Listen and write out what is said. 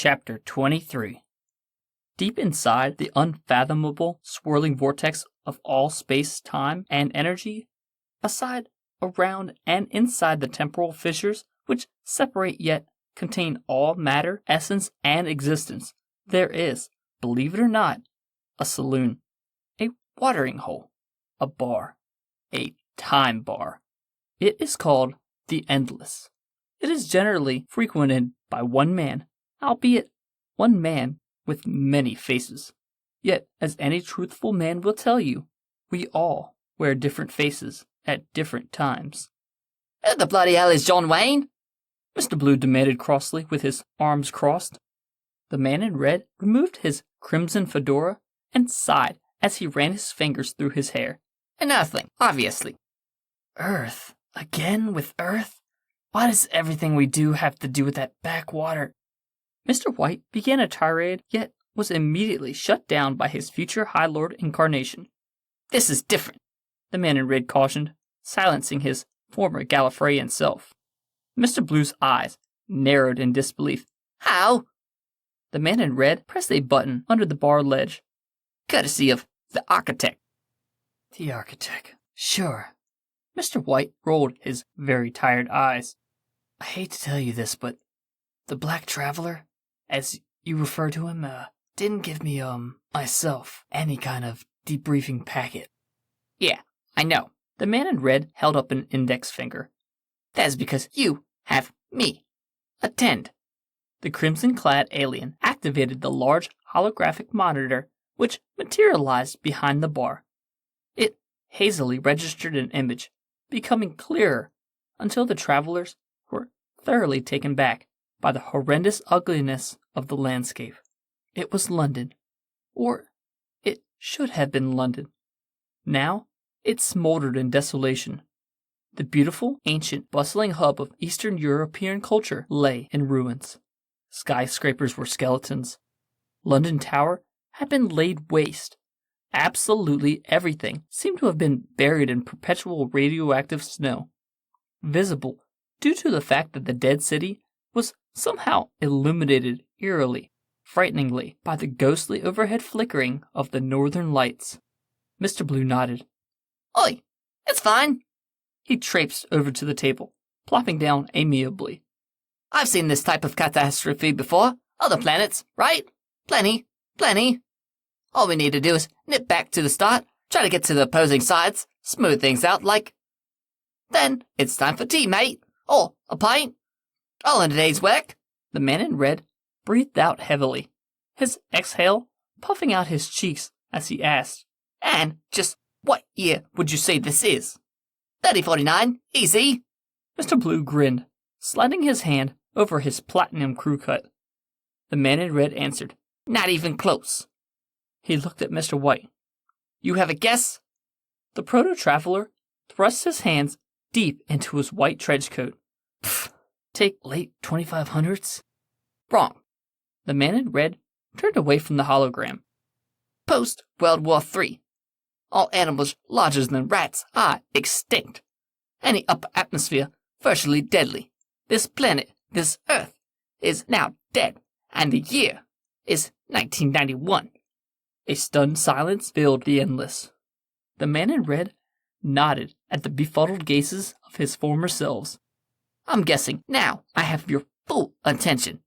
Chapter 23. Deep inside the unfathomable, swirling vortex of all space, time, and energy, aside, around, and inside the temporal fissures which separate yet contain all matter, essence, and existence, there is, believe it or not, a saloon, a watering hole, a bar, a time bar. It is called the Endless. It is generally frequented by one man, albeit one man with many faces. Yet, as any truthful man will tell you, we all wear different faces at different times. Who the bloody hell is John Wayne? Mr. Blue demanded crossly with his arms crossed. The man in red removed his crimson fedora and sighed as he ran his fingers through his hair. An earthling, obviously. Earth? Again with Earth? Why does everything we do have to do with that backwater? Mr. White began a tirade, yet was immediately shut down by his future High Lord incarnation. This is different, the man in red cautioned, silencing his former Gallifreyan self. Mr. Blue's eyes narrowed in disbelief. How? The man in red pressed a button under the bar ledge. Courtesy of the architect. The architect, sure. Mr. White rolled his very tired eyes. I hate to tell you this, but the Black Traveler, as you refer to him, didn't give me, myself, any kind of debriefing packet. Yeah, I know. The man in red held up an index finger. That's because you have me. Attend. The crimson-clad alien activated the large holographic monitor which materialized behind the bar. It hazily registered an image, becoming clearer until the travelers were thoroughly taken back by the horrendous ugliness of the landscape. It was London, or it should have been London. Now it smoldered in desolation. The beautiful, ancient, bustling hub of Eastern European culture lay in ruins. Skyscrapers were skeletons. London Tower had been laid waste. Absolutely everything seemed to have been buried in perpetual radioactive snow, visible due to the fact that the dead city was somehow illuminated eerily, frighteningly, by the ghostly overhead flickering of the northern lights. Mr. Blue nodded. Oi, it's fine. He traipsed over to the table, plopping down amiably. I've seen this type of catastrophe before. Other planets, right? Plenty. All we need to do is nip back to the start, try to get to the opposing sides, smooth things out like... Then it's time for tea, mate. Or a pint. All in a day's work. The man in red breathed out heavily, his exhale puffing out his cheeks as he asked, And just what year would you say this is? 3049, easy. Mr. Blue grinned, sliding his hand over his platinum crew cut. The man in red answered, Not even close. He looked at Mr. White. You have a guess? The proto-traveler thrust his hands deep into his white trench coat. Pfft, take late 2500s? Wrong. The man in red turned away from the hologram. Post-World War III. All animals larger than rats are extinct. Any upper atmosphere virtually deadly. This planet, this Earth, is now dead, and the year is 1991. A stunned silence filled the Endless. The man in red nodded at the befuddled gazes of his former selves. I'm guessing now I have your full attention.